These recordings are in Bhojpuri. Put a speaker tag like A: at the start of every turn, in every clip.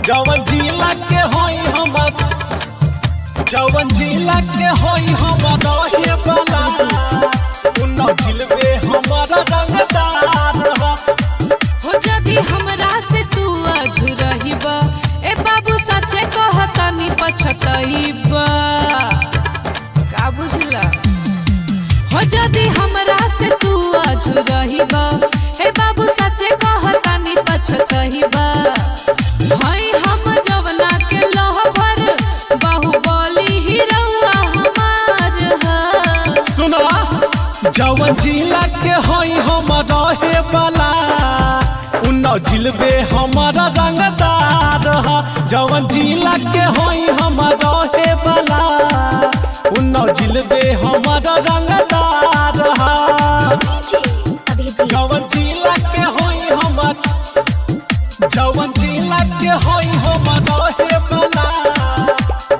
A: जवन जिला के होई हमर जवन जिला के होई हमर रहे वाला उन्ना जिलबे हमारा रंगदार
B: हो जदी हमरा से तू अझुरहिबा ए बाबू सच्चे कहतनी पछतइबा का बुझला हो जदी हमरा से तू अझुरहिबा ए बाबू सच्चे कहतनी पछतइबा हाय हम जवना के लहभर बाहुबली हीरोआ हमार ह
A: सुना जवन जिला के होई हमर रहे वाला उन्ना जिलबे हमारा रंगदार जवन जिला के होई हमर रहे वाला उन्ना जिलबे हमारा रंगदार जवन जिला के होई हमर जवन जिला के होई हमर रहे वाला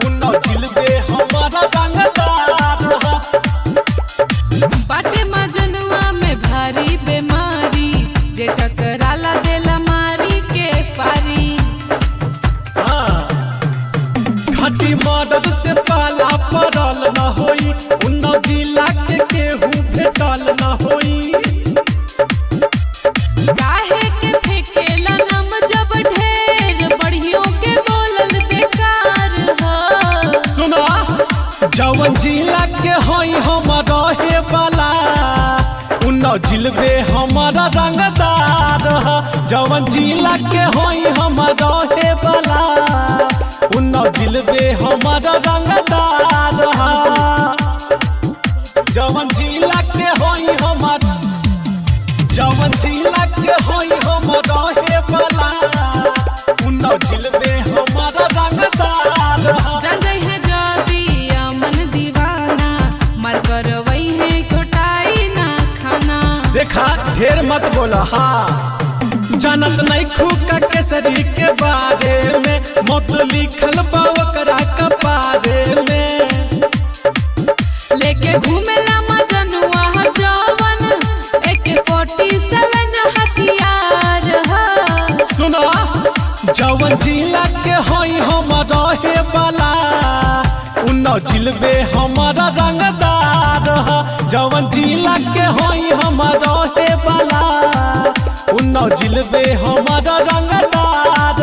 A: उन्ना जिलबे हमारा रंगदार
B: बाटे मजनुआ में भारी बीमारी जे टकराला देला मारी के फारी
A: घाटी मदद से पाला पड़ल न होई उन्ना जिला के केहू भेटल न होई
B: काहे के फेकेला नम जब ढेर बढ़ियों के बोलल बेकार ह
A: सुना जवन जिला के होई हमर रहे वाला उन्ना जिलबे हमारा रंगदार जवन जिला के होई हमर रहे वाला उन्ना जिलबे हमारा रंगदार जवन जिला के होई हमर जवन जिला के होई हमर रहे वाला उन्ना जिलबे हमारा रंगदार
B: जंजई है जदी अमन दीवाना मर करवई है घोटाई ना खाना
A: देखा ढेर मत बोला जानत नहीं खूका केसरी के बारे में मत लिखल बा ओकरा कपारे में
B: लेके घूमेला मजनुआ जवन AK-47 हथियार ह
A: सुना जवन जिला के होई हमर रहे वाला उन्ना जिलबे हमारा रंगदार जवन जिला के होई हमर रहे वाला उन्ना जिलबे हमारा रंगदार